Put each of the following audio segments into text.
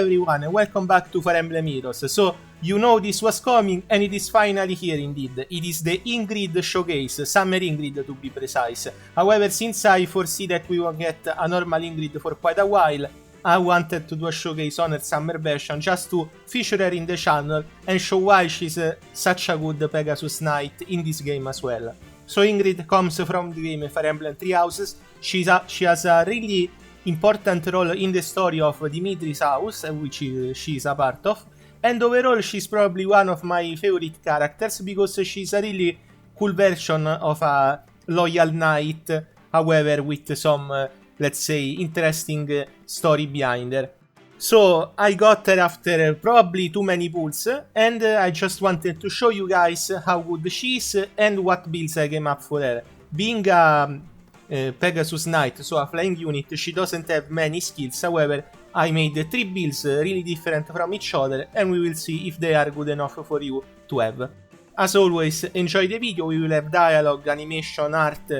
everyone and welcome back to Fire Emblem Heroes. So, you know this was coming and it is finally here indeed. It is the Ingrid showcase, Summer Ingrid to be precise. However, since I foresee that we won't get a normal Ingrid for quite a while, I wanted to do a showcase on her summer version just to feature her in the channel and show why she's such a good Pegasus Knight in this game as well. So Ingrid comes from the game Fire Emblem Three Houses. She has a really important role in the story of Dimitri's house, which she is a part of, and overall she's probably one of my favorite characters because she's a really cool version of a loyal knight, however with some, let's say, interesting story behind her. So I got her after probably too many pulls, and I just wanted to show you guys how good she is and what builds I came up for her. Being a Pegasus Knight, so a flying unit, she doesn't have many skills, however I made 3 builds really different from each other and we will see if they are good enough for you to have. As always, enjoy the video, we will have dialogue, animation, art,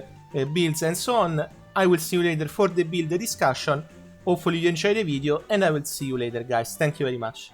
builds and so on. I will see you later for the build discussion. Hopefully you enjoy the video and I will see you later guys, thank you very much.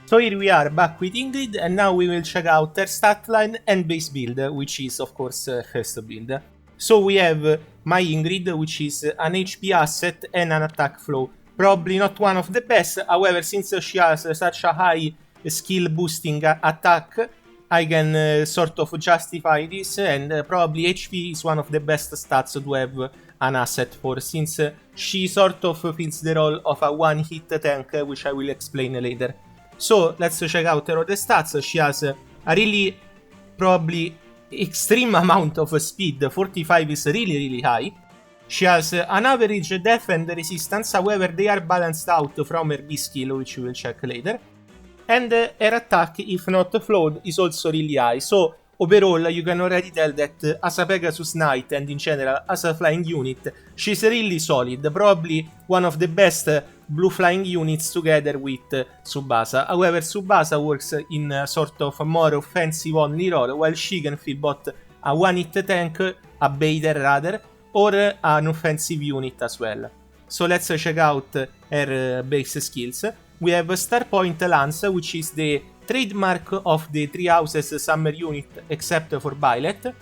So here we are back with Ingrid and now we will check out her stat line and base build, which is of course first build. So we have my Ingrid, which is an HP asset and an attack flow. Probably not one of the best, however since she has such a high skill boosting attack, I can sort of justify this, and probably HP is one of the best stats to have an asset for, since she sort of fills the role of a one-hit tank, which I will explain later. So let's check out her other stats. She has a really probably extreme amount of speed, 45 is really high. She has an average def and resistance, however they are balanced out from her B skill, which we will check later. And her attack, if not flowed, is also really high. So overall you can already tell that as a Pegasus Knight and in general as a flying unit, she's really solid, probably one of the best blue flying units together with Tsubasa. However, Tsubasa works in a sort of more offensive only role, while she can fill both a one-hit tank, a baiter rather, or an offensive unit as well. So let's check out her base skills. We have Star Point Lance, which is the trademark of the Three Houses summer unit except for Violet.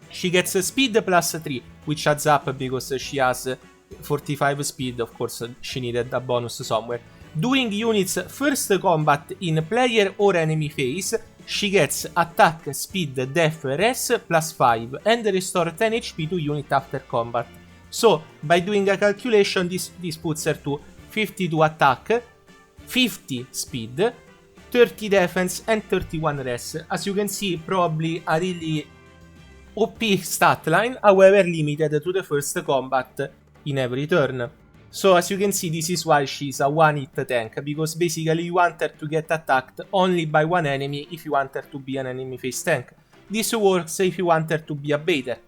She gets speed plus 3, which adds up because she has 45 speed, of course she needed a bonus somewhere. During units first combat in player or enemy phase, she gets attack, speed, def, res plus 5 and restore 10 HP to unit after combat. So by doing a calculation this puts her to 52 attack, 50 speed, 30 defense and 31 res. As you can see, probably a really OP stat line, however limited to the first combat in every turn. So as you can see, this is why she's a one-hit tank, because basically you want her to get attacked only by one enemy if you want her to be an enemy face tank. This works if you want her to be a baiter.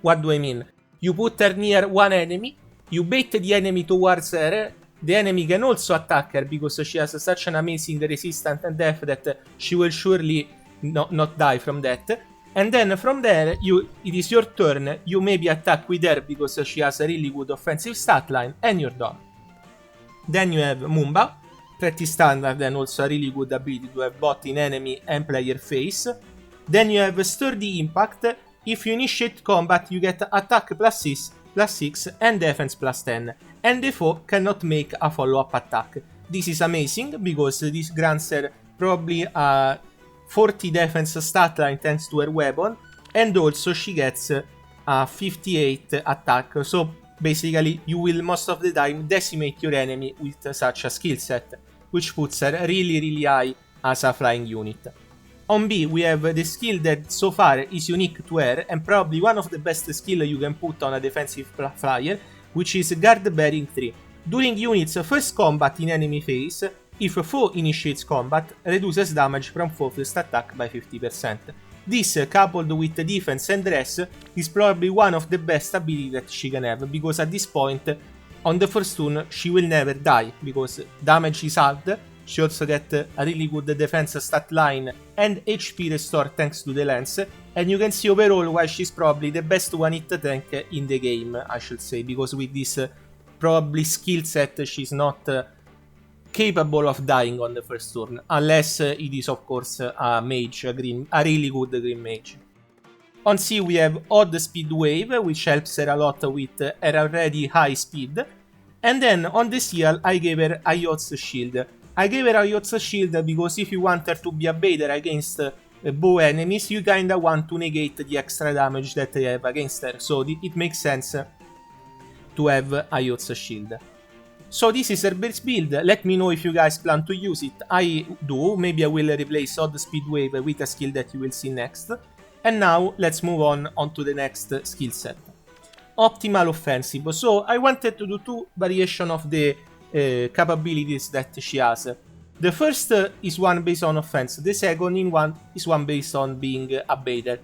What do I mean? You put her near one enemy, you bait the enemy towards her, the enemy can also attack her because she has such an amazing resistance and def that she will surely not die from that. And then from there, it is your turn, you maybe attack with her because she has a really good offensive stat line, and you're done. Then you have Mumba, pretty standard and also a really good ability to have both in enemy and player face. Then you have Sturdy Impact. If you initiate combat, you get attack +6 and defense +10, and the foe cannot make a follow-up attack. This is amazing because this grants her probably a 40 defense stat line thanks to her weapon, and also she gets a 58 attack, so basically you will most of the time decimate your enemy with such a skill set, which puts her really high as a flying unit. On B, we have the skill that so far is unique to her and probably one of the best skill you can put on a defensive flyer, which is Guard Bearing 3. During units' first combat in enemy phase, if a foe initiates combat, reduces damage from foe first attack by 50%. This, coupled with defense and res, is probably one of the best abilities that she can have, because at this point, on the first turn, she will never die, because damage is halved. She also gets a really good defense stat line and HP restore thanks to the lens, and you can see overall why she's probably the best one-hit tank in the game, I should say, because with this probably skill set she's not capable of dying on the first turn, unless it is of course a mage, a really good green mage. On C we have Odd Speed Wave, which helps her a lot with her already high speed, and then on the seal I gave her Ayot's Shield. I gave her Ayot's Shield because if you want her to be a baiter against bow enemies, you kinda want to negate the extra damage that they have against her, so it makes sense to have Ayot's Shield. So this is her base build. Let me know if you guys plan to use it. I do. Maybe I will replace Odd Speed Wave with a skill that you will see next. And now let's move on to the next skill set. Optimal Offensive. So I wanted to do two variations of the capabilities that she has. The first is one based on offense. The second is one based on being a baiter.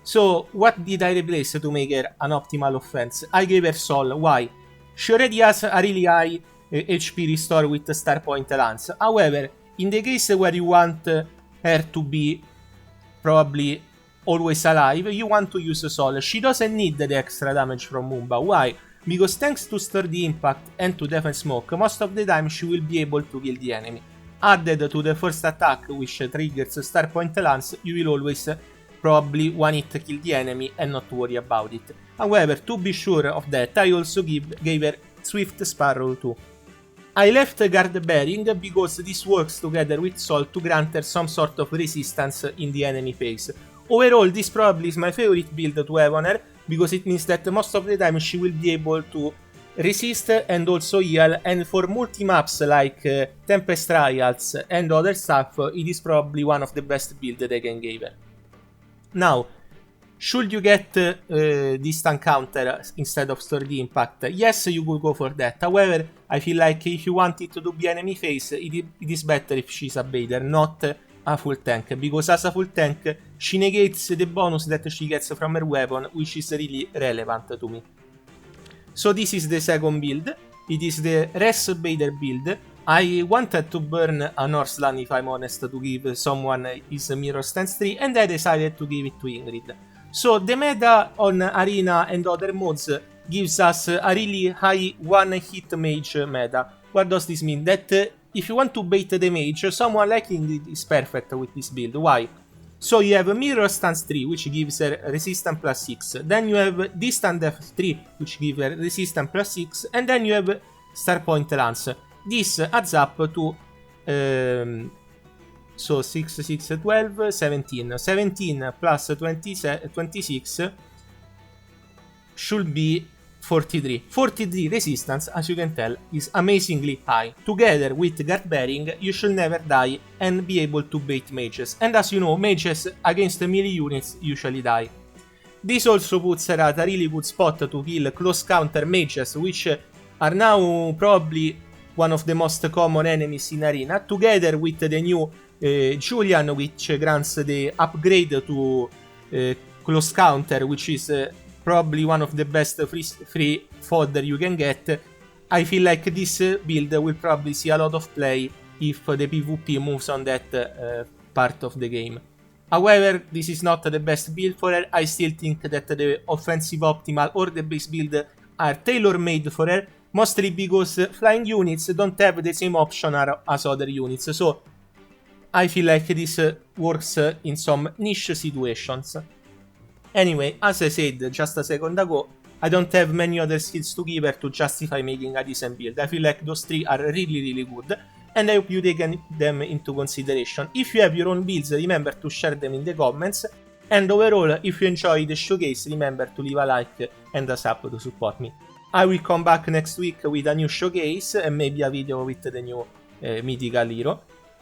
So what did I replace to make her an optimal offense? I gave her Soul. Why? She already has a really high HP restore with the Star Point Lance. However, in the case where you want her to be probably always alive, you want to use Soul. She doesn't need the extra damage from Mumba. Why? Because thanks to Sturdy Impact and to Defense Smoke, most of the time she will be able to kill the enemy. Added to the first attack, which triggers Star Point Lance, you will always probably one-hit kill the enemy and not worry about it. However, to be sure of that, I also gave her Swift Sparrow too. I left Guard Bearing because this works together with Soul to grant her some sort of resistance in the enemy phase. Overall, this probably is my favorite build to have on her, because it means that most of the time she will be able to resist and also heal, and for multi-maps like Tempest Trials and other stuff, it is probably one of the best builds I can give her. Now, should you get distant counter instead of Sturdy Impact? Yes, you could go for that. However, I feel like if you want it to be enemy face, it is better if she's a baiter, not a full tank, because as a full tank, she negates the bonus that she gets from her weapon, which is really relevant to me. So this is the second build. It is the ResBaiter build. I wanted to burn a Northland, if I'm honest, to give someone his Mirror Stance 3, and I decided to give it to Ingrid. So the meta on Arena and other modes gives us a really high one-hit mage meta. What does this mean? That if you want to bait the mage, someone like Ingrid is perfect with this build. Why? So you have Mirror Stance 3, which gives her Resistance +6. Then you have Distant Depth 3, which gives her Resistance +6. And then you have Star Point Lance. This adds up to so 6, 6, 12, 17. 17 plus 26 should be 43. 43 resistance, as you can tell, is amazingly high. Together with Guard Bearing, you should never die and be able to bait mages. And as you know, mages against melee units usually die. This also puts her at a really good spot to kill close counter mages, which are now probably one of the most common enemies in Arena, together with the new Julian, which grants the upgrade to close counter, which is probably one of the best free fodder you can get. I feel like this build will probably see a lot of play if the PvP moves on that part of the game. However, this is not the best build for her. I still think that the offensive optimal or the base build are tailor-made for her, mostly because flying units don't have the same option as other units, so I feel like this works in some niche situations. Anyway, as I said just a second ago, I don't have many other skills to give her to justify making a decent build. I feel like those 3 are really good, and I hope you take them into consideration. If you have your own builds, remember to share them in the comments, and overall, if you enjoy the showcase, remember to leave a like and a sub to support me. I will come back next week with a new showcase, and maybe a video with the new mythical hero.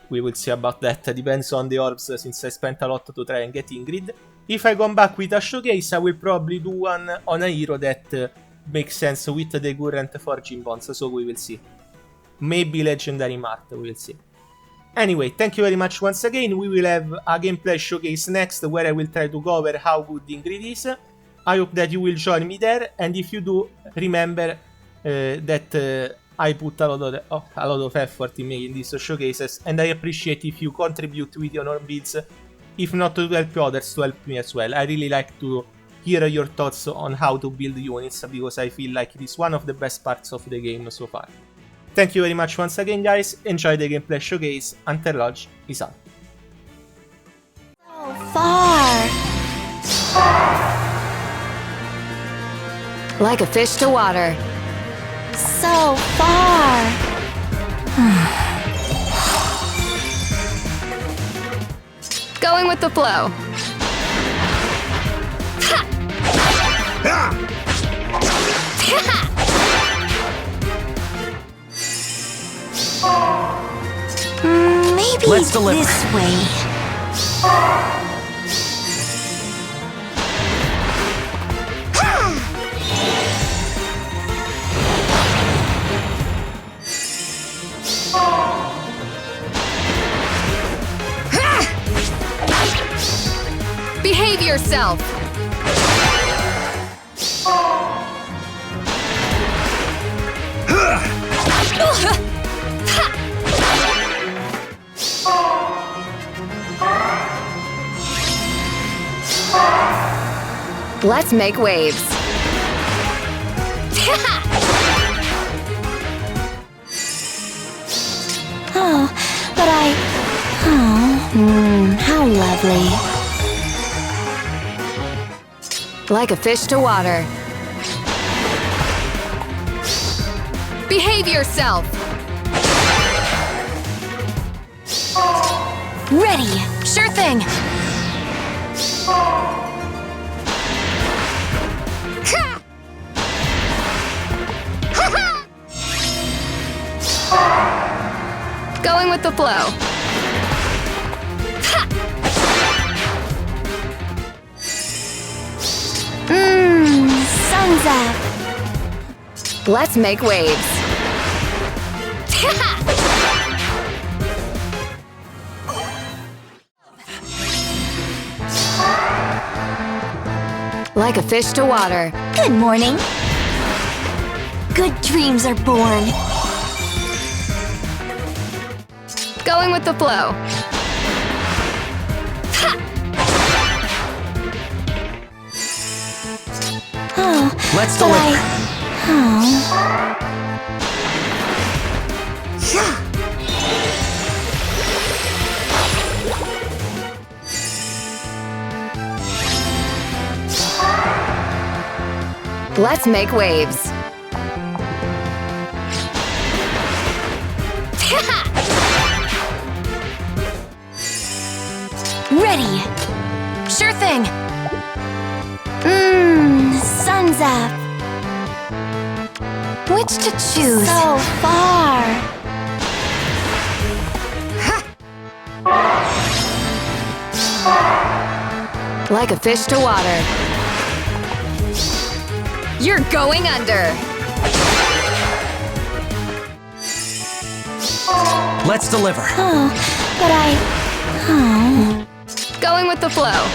We will see about that, depends on the orbs, since I spent a lot to try and get Ingrid. If I come back with a showcase, I will probably do one on a hero that makes sense with the current forging bonds, so we will see. Maybe Legendary Mart, we will see. Anyway, thank you very much once again. We will have a gameplay showcase next, where I will try to cover how good Ingrid is. I hope that you will join me there, and if you do, remember that I put a lot of effort in making these showcases, and I appreciate if you contribute with your own builds, if not to help others, to help me as well. I really like to hear your thoughts on how to build units, because I feel like it is one of the best parts of the game so far. Thank you very much once again, guys. Enjoy the gameplay showcase. Until Lodge is out. So far. Like a fish to water. So far. Going with the flow. Maybe Let's deliver. this way. Behave yourself. Let's make waves. Oh, but how lovely. Like a fish to water. Behave yourself. Ready. Sure thing. Going with the flow. Sun's up. Let's make waves. Like a fish to water. Good morning. Good dreams are born. Going with the flow. Oh, Let's but deliver. Let's make waves. Ready. Sure thing. Sun's up. Which to choose? So far. Like a fish to water. You're going under. Let's deliver. Oh, but Going with the flow.